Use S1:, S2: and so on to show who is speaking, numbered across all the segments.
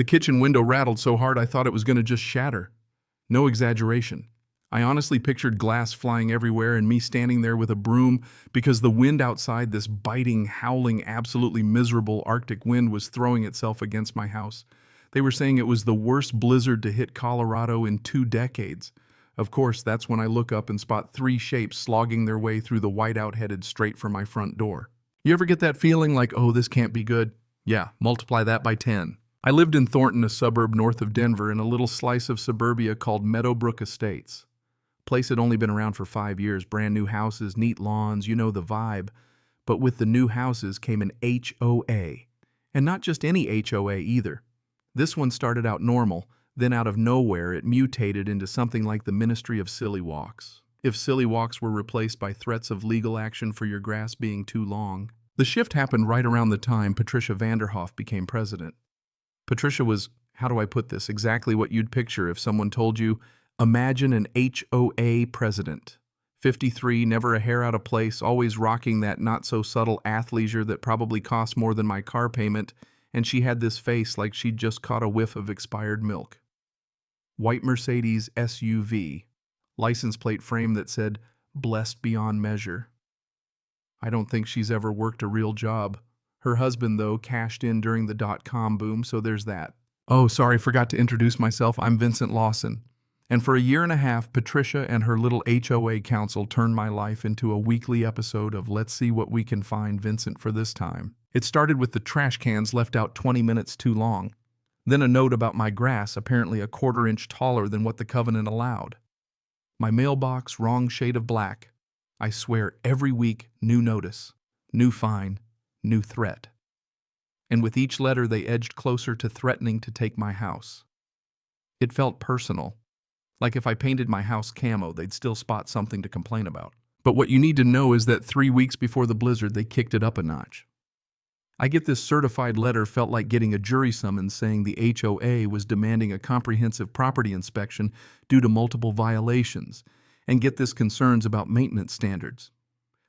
S1: The kitchen window rattled so hard I thought it was going to just shatter. No exaggeration. I honestly pictured glass flying everywhere and me standing there with a broom because the wind outside, this biting, howling, absolutely miserable Arctic wind, was throwing itself against my house. They were saying it was the worst blizzard to hit Colorado in 2 decades. Of course, that's when I look up and spot 3 shapes slogging their way through the whiteout headed straight for my front door. You ever get that feeling like, oh, this can't be good? Yeah, multiply that by 10. I lived in Thornton, a suburb north of Denver, in a little slice of suburbia called Meadowbrook Estates. Place had only been around for 5 years, brand new houses, neat lawns, you know the vibe. But with the new houses came an HOA. And not just any HOA either. This one started out normal, then out of nowhere it mutated into something like the Ministry of Silly Walks. If silly walks were replaced by threats of legal action for your grass being too long. The shift happened right around the time Patricia Vanderhoff became president. Patricia was, how do I put this, exactly what you'd picture if someone told you, imagine an HOA president. 53, never a hair out of place, always rocking that not-so-subtle athleisure that probably cost more than my car payment, and she had this face like she'd just caught a whiff of expired milk. White Mercedes SUV, license plate frame that said, blessed beyond measure. I don't think she's ever worked a real job. Her husband, though, cashed in during the dot-com boom, so there's that. Oh, sorry, forgot to introduce myself. I'm Vincent Lawson. And for a year and a half, Patricia and her little HOA council turned my life into a weekly episode of Let's See What We Can Find Vincent for this time. It started with the trash cans left out 20 minutes too long. Then a note about my grass, apparently a 1/4 inch taller than what the covenant allowed. My mailbox, wrong shade of black. I swear, every week, new notice, new fine, new threat. And with each letter, they edged closer to threatening to take my house. It felt personal. Like if I painted my house camo, they'd still spot something to complain about. But what you need to know is that 3 weeks before the blizzard, they kicked it up a notch. I get this certified letter felt like getting a jury summons saying the HOA was demanding a comprehensive property inspection due to multiple violations, and get this concerns about maintenance standards.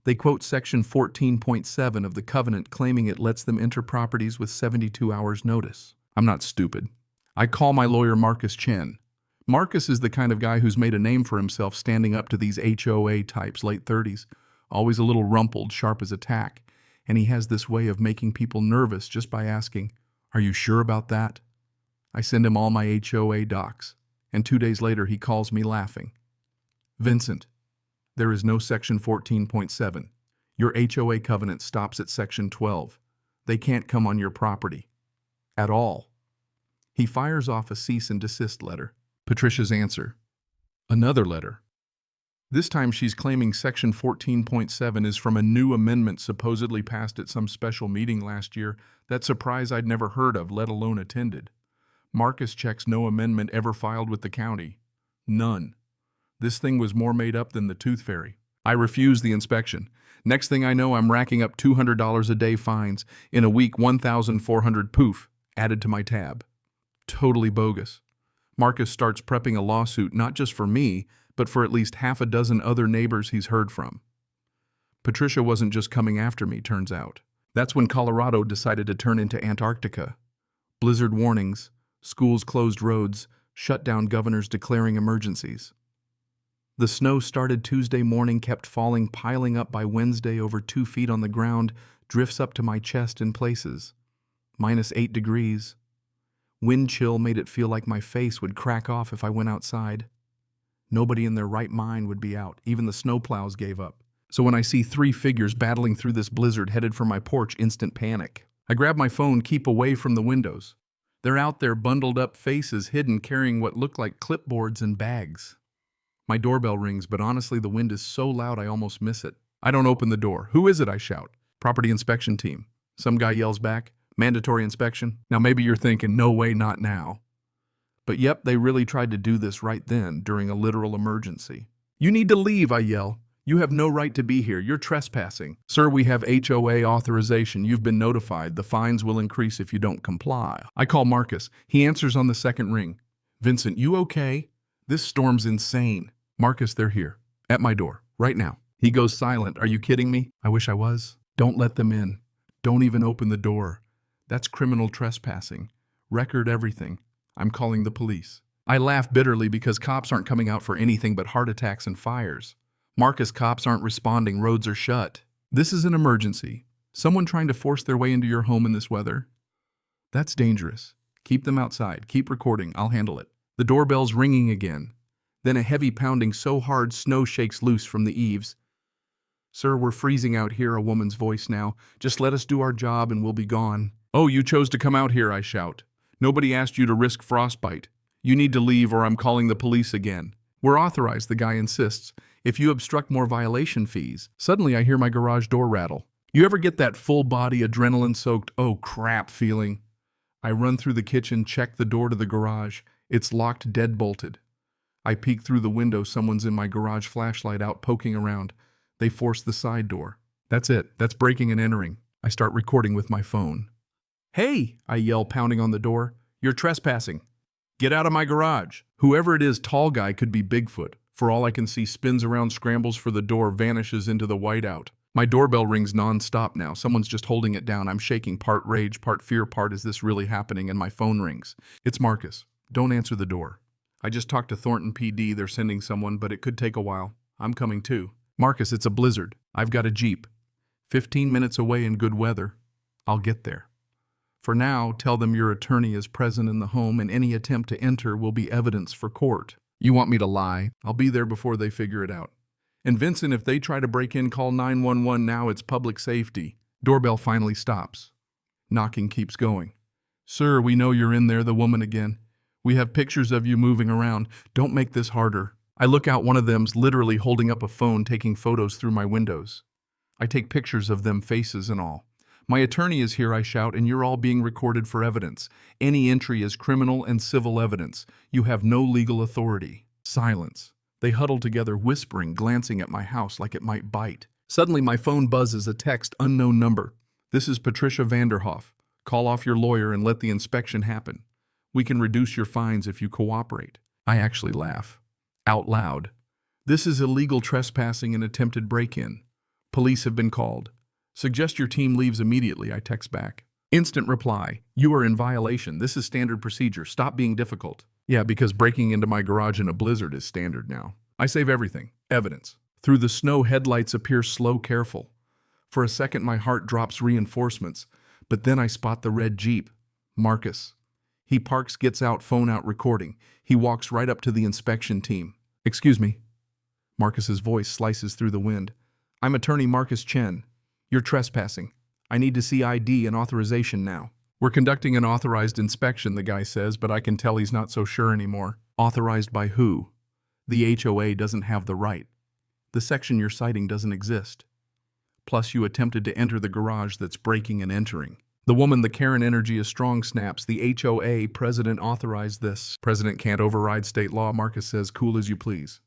S1: They quote Section 14.7 of the covenant claiming it lets them enter properties with 72 hours notice. I'm not stupid. I call my lawyer Marcus Chen. Marcus is the kind of guy who's made a name for himself standing up to these HOA types, late 30s, always a little rumpled, sharp as a tack, and he has this way of making people nervous just by asking, "Are you sure about that?" I send him all my HOA docs, and 2 days later he calls me laughing. "Vincent, there is no Section 14.7. Your HOA covenant stops at Section 12. They can't come on your property. At all." He fires off a cease and desist letter. Patricia's answer. Another letter. This time she's claiming Section 14.7 is from a new amendment supposedly passed at some special meeting last year, that surprise I'd never heard of, let alone attended. Marcus checks no amendment ever filed with the county. None. This thing was more made up than the Tooth Fairy. I refuse the inspection. Next thing I know, I'm racking up $200 a day fines. In a week, 1,400 poof, added to my tab. Totally bogus. Marcus starts prepping a lawsuit not just for me, but for at least half a dozen other neighbors he's heard from. Patricia wasn't just coming after me, turns out. That's when Colorado decided to turn into Antarctica. Blizzard warnings, schools closed roads, shut down governors declaring emergencies. The snow started Tuesday morning, kept falling, piling up by Wednesday over 2 feet on the ground, drifts up to my chest in places. -8 degrees. Wind chill made it feel like my face would crack off if I went outside. Nobody in their right mind would be out. Even the snowplows gave up. So when I see 3 figures battling through this blizzard headed for my porch, instant panic. I grab my phone, keep away from the windows. They're out there, bundled up, faces hidden, carrying what look like clipboards and bags. My doorbell rings, but honestly the wind is so loud I almost miss it. I don't open the door. "Who is it?" I shout. "Property inspection team." Some guy yells back, "Mandatory inspection?" Now maybe you're thinking, no way, not now. But yep, they really tried to do this right then, during a literal emergency. "You need to leave," I yell. "You have no right to be here. You're trespassing." "Sir, we have HOA authorization. You've been notified. The fines will increase if you don't comply." I call Marcus. He answers on the second ring. "Vincent, you okay? This storm's insane." "Marcus, they're here. At my door. Right now." He goes silent. "Are you kidding me?" "I wish I was." "Don't let them in. Don't even open the door. That's criminal trespassing. Record everything. I'm calling the police. I laugh bitterly because cops aren't coming out for anything but heart attacks and fires. Marcus, cops aren't responding, roads are shut. This is an emergency. Someone trying to force their way into your home in this weather? That's dangerous. Keep them outside. Keep recording. I'll handle it. The doorbell's ringing again. Then a heavy pounding so hard snow shakes loose from the eaves. Sir, we're freezing out here, a woman's voice now. Just let us do our job and we'll be gone. Oh, you chose to come out here, I shout. Nobody asked you to risk frostbite. You need to leave or I'm calling the police again. We're authorized, the guy insists. If you obstruct, more violation fees. Suddenly I hear my garage door rattle. You ever get that full-body, adrenaline-soaked, oh crap feeling? I run through the kitchen, check the door to the garage. It's locked, dead-bolted. I peek through the window. Someone's in my garage, flashlight out, poking around. They force the side door. That's it. That's breaking and entering. I start recording with my phone. Hey, I yell, pounding on the door. You're trespassing. Get out of my garage. Whoever it is, tall guy, could be Bigfoot. For all I can see, spins around, scrambles for the door, vanishes into the whiteout. My doorbell rings non-stop now. Someone's just holding it down. I'm shaking, part rage, part fear, part is this really happening, and my phone rings. It's Marcus. Don't answer the door. I just talked to Thornton PD. They're sending someone, but it could take a while. I'm coming too. Marcus, it's a blizzard. I've got a Jeep. 15 minutes away in good weather. I'll get there. For now, tell them your attorney is present in the home and any attempt to enter will be evidence for court. You want me to lie? I'll be there before they figure it out. And Vincent, if they try to break in, call 911 now. It's public safety. Doorbell finally stops. Knocking keeps going. Sir, we know you're in there, the woman again. We have pictures of you moving around. Don't make this harder. I look out, one of them's literally holding up a phone, taking photos through my windows. I take pictures of them, faces and all. My attorney is here, I shout, and you're all being recorded for evidence. Any entry is criminal and civil evidence. You have no legal authority. Silence. They huddle together, whispering, glancing at my house like it might bite. Suddenly my phone buzzes, a text, unknown number. This is Patricia Vanderhoff. Call off your lawyer and let the inspection happen. We can reduce your fines if you cooperate. I actually laugh. Out loud. This is illegal trespassing and attempted break-in. Police have been called. Suggest your team leaves immediately, I text back. Instant reply. You are in violation. This is standard procedure. Stop being difficult. Yeah, because breaking into my garage in a blizzard is standard now. I save everything. Evidence. Through the snow, headlights appear slow, careful. For a second, my heart drops, reinforcements. But then I spot the red Jeep. Marcus. He parks, gets out, phone out, recording. He walks right up to the inspection team. Excuse me. Marcus's voice slices through the wind. I'm attorney Marcus Chen. You're trespassing. I need to see ID and authorization now. We're conducting an authorized inspection, the guy says, but I can tell he's not so sure anymore. Authorized by who? The HOA doesn't have the right. The section you're citing doesn't exist. Plus, you attempted to enter the garage that's breaking and entering. The woman, the Karen energy is strong, snaps. The HOA president authorized this. President can't override state law, Marcus says, cool as you please.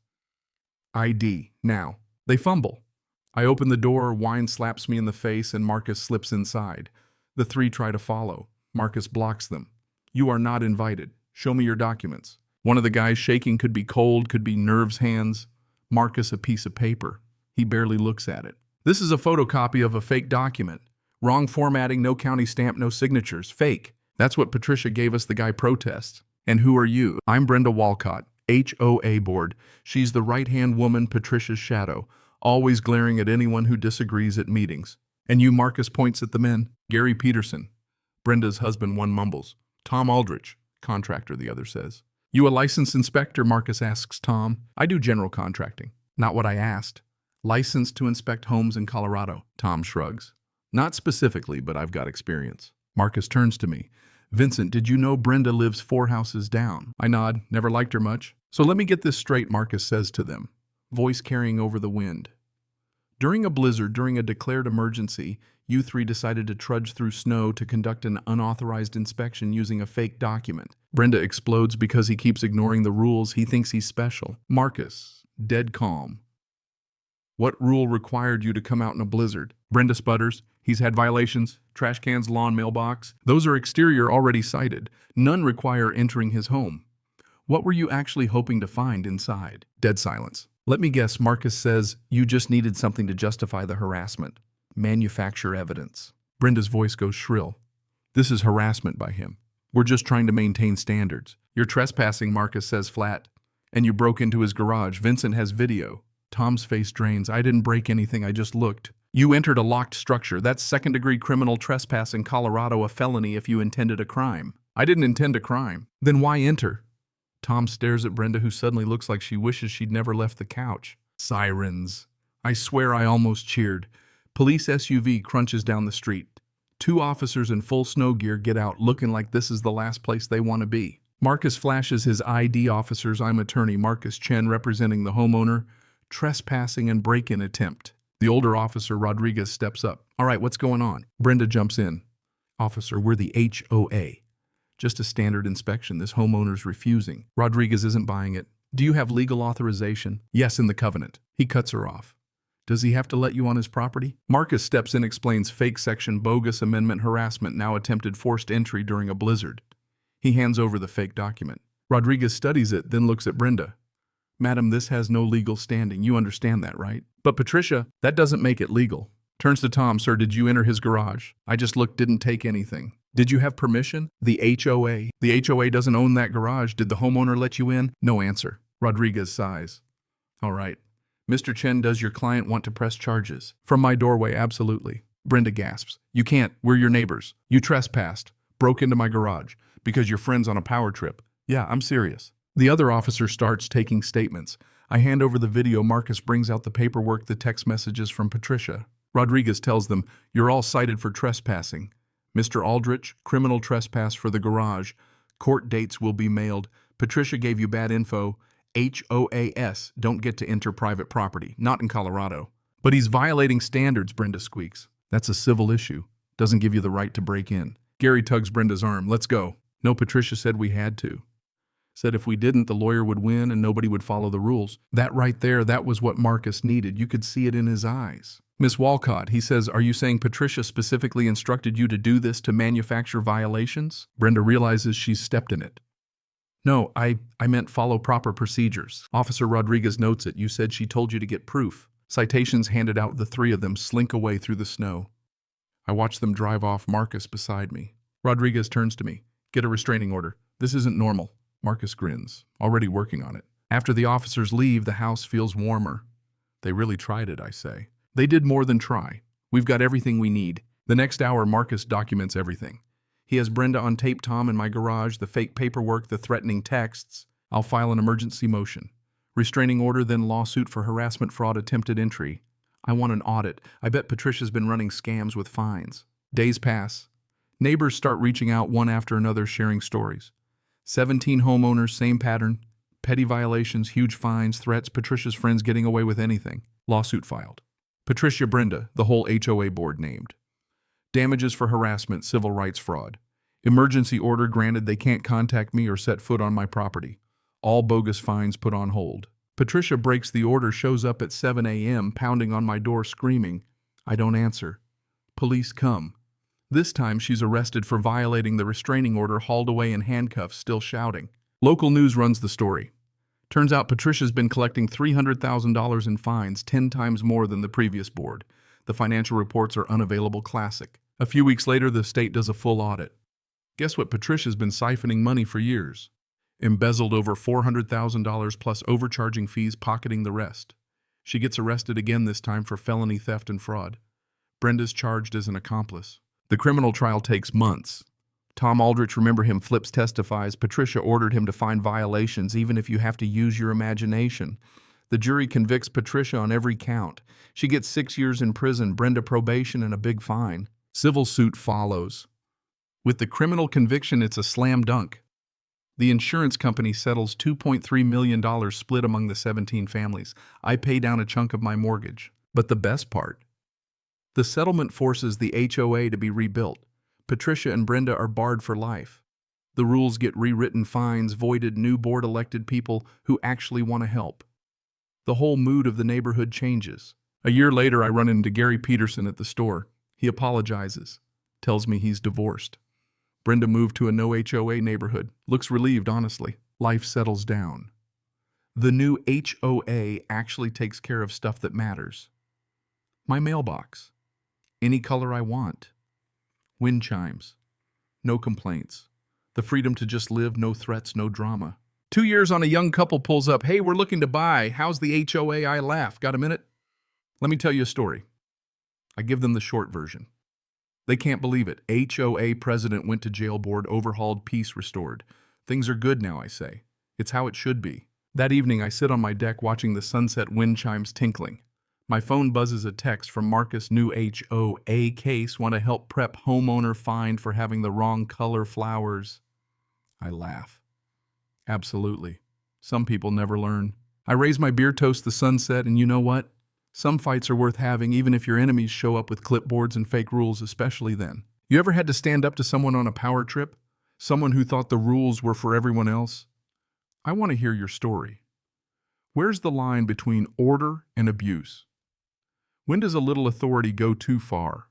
S1: ID, now. They fumble. I open the door, wine slaps me in the face, and Marcus slips inside. The three try to follow. Marcus blocks them. You are not invited. Show me your documents. One of the guys shaking, could be cold, could be nerves, hands. Marcus, a piece of paper. He barely looks at it. This is a photocopy of a fake document. Wrong formatting, no county stamp, no signatures. Fake. That's what Patricia gave us, the guy protests. And who are you? I'm Brenda Walcott, HOA board. She's the right-hand woman, Patricia's shadow, always glaring at anyone who disagrees at meetings. And you, Marcus points at the men. Gary Peterson. Brenda's husband, one mumbles. Tom Aldrich. Contractor, the other says. You a licensed inspector, Marcus asks Tom. I do general contracting. Not what I asked. Licensed to inspect homes in Colorado. Tom shrugs. Not specifically, but I've got experience. Marcus turns to me. Vincent, did you know Brenda lives 4 houses down? I nod. Never liked her much. So let me get this straight, Marcus says to them. Voice carrying over the wind. During a blizzard, during a declared emergency, you three decided to trudge through snow to conduct an unauthorized inspection using a fake document. Brenda explodes because he keeps ignoring the rules. He thinks he's special. Marcus, dead calm. What rule required you to come out in a blizzard? Brenda sputters. He's had violations. Trash cans, lawn, mailbox. Those are exterior, already cited. None require entering his home. What were you actually hoping to find inside? Dead silence. Let me guess, Marcus says you just needed something to justify the harassment. Manufacture evidence. Brenda's voice goes shrill. This is harassment by him. We're just trying to maintain standards. You're trespassing, Marcus says flat. And you broke into his garage. Vincent has video. Tom's face drains. I didn't break anything, I just looked. You entered a locked structure. That's second-degree criminal trespass in Colorado, a felony if you intended a crime. I didn't intend a crime. Then why enter? Tom stares at Brenda, who suddenly looks like she wishes she'd never left the couch. Sirens. I swear I almost cheered. Police SUV crunches down the street. 2 officers in full snow gear get out, looking like this is the last place they want to be. Marcus flashes his ID. Officers, I'm attorney Marcus Chen, representing the homeowner. Trespassing and break-in attempt. The older officer, Rodriguez, steps up. All right, what's going on? Brenda jumps in. Officer, we're the HOA. Just a standard inspection. This homeowner's refusing. Rodriguez isn't buying it. Do you have legal authorization? Yes, in the covenant. He cuts her off. Does he have to let you on his property? Marcus steps in, explains fake section, bogus amendment, harassment, now attempted forced entry during a blizzard. He hands over the fake document. Rodriguez studies it, then looks at Brenda. Madam, this has no legal standing. You understand that, right? But Patricia, that doesn't make it legal. Turns to Tom. Sir, did you enter his garage? I just looked, didn't take anything. Did you have permission? The HOA. The HOA doesn't own that garage. Did the homeowner let you in? No answer. Rodriguez sighs. All right. Mr. Chen, does your client want to press charges? From my doorway, absolutely. Brenda gasps. You can't. We're your neighbors. You trespassed. Broke into my garage. Because your friend's on a power trip. Yeah, I'm serious. The other officer starts taking statements. I hand over the video. Marcus brings out the paperwork, the text messages from Patricia. Rodriguez tells them, you're all cited for trespassing. Mr. Aldrich, criminal trespass for the garage. Court dates will be mailed. Patricia gave you bad info. HOAS, don't get to enter private property. Not in Colorado. But he's violating standards, Brenda squeaks. That's a civil issue. Doesn't give you the right to break in. Gary tugs Brenda's arm. Let's go. No, Patricia said we had to. Said if we didn't, the lawyer would win and nobody would follow the rules. That right there, that was what Marcus needed. You could see it in his eyes. Miss Walcott, he says, are you saying Patricia specifically instructed you to do this to manufacture violations? Brenda realizes she's stepped in it. No, I meant follow proper procedures. Officer Rodriguez notes it. You said she told you to get proof. Citations handed out. The 3 of them slink away through the snow. I watch them drive off, Marcus beside me. Rodriguez turns to me. Get a restraining order. This isn't normal. Marcus grins, already working on it. After the officers leave, the house feels warmer. They really tried it, I say. They did more than try. We've got everything we need. The next hour, Marcus documents everything. He has Brenda on tape, Tom in my garage, the fake paperwork, the threatening texts. I'll file an emergency motion. Restraining order, then lawsuit for harassment, fraud, attempted entry. I want an audit. I bet Patricia's been running scams with fines. Days pass. Neighbors start reaching out one after another, sharing stories. 17 homeowners, same pattern. Petty violations, huge fines, threats, Patricia's friends getting away with anything. Lawsuit filed. Patricia, Brenda, the whole HOA board named. Damages for harassment, civil rights fraud. Emergency order granted, they can't contact me or set foot on my property. All bogus fines put on hold. Patricia breaks the order, shows up at 7 a.m., pounding on my door, screaming. I don't answer. Police come. This time she's arrested for violating the restraining order, hauled away in handcuffs, still shouting. Local news runs the story. Turns out Patricia's been collecting $300,000 in fines, 10 times more than the previous board. The financial reports are unavailable. Classic. A few weeks later, the state does a full audit. Guess what? Patricia's been siphoning money for years. Embezzled over $400,000 plus overcharging fees, pocketing the rest. She gets arrested again, this time for felony theft and fraud. Brenda's charged as an accomplice. The criminal trial takes months. Tom Aldrich, remember him, flips, testifies. Patricia ordered him to find violations, even if you have to use your imagination. The jury convicts Patricia on every count. She gets 6 years in prison, Brenda probation, and a big fine. Civil suit follows. With the criminal conviction, it's a slam dunk. The insurance company settles $2.3 million split among the 17 families. I pay down a chunk of my mortgage. But the best part? The settlement forces the HOA to be rebuilt. Patricia and Brenda are barred for life. The rules get rewritten, fines voided, new board elected people who actually want to help. The whole mood of the neighborhood changes. A year later, I run into Gary Peterson at the store. He apologizes, tells me he's divorced. Brenda moved to a no HOA neighborhood. Looks relieved, honestly. Life settles down. The new HOA actually takes care of stuff that matters. My mailbox. Any color I want. Wind chimes. No complaints. The freedom to just live, no threats, no drama. 2 years on, a young couple pulls up. Hey, we're looking to buy. How's the HOA? I laugh. Got a minute? Let me tell you a story. I give them the short version. They can't believe it. HOA president went to jail board, overhauled, peace restored. Things are good now, I say. It's how it should be. That evening, I sit on my deck watching the sunset wind chimes tinkling. My phone buzzes a text from Marcus. New HOA case. Want to help prep homeowner fined for having the wrong color flowers. I laugh. Absolutely. Some people never learn. I raise my beer, toast the sunset, and you know what? Some fights are worth having, even if your enemies show up with clipboards and fake rules, especially then. You ever had to stand up to someone on a power trip? Someone who thought the rules were for everyone else? I want to hear your story. Where's the line between order and abuse? When does a little authority go too far?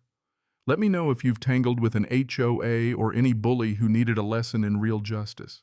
S1: Let me know if you've tangled with an HOA or any bully who needed a lesson in real justice.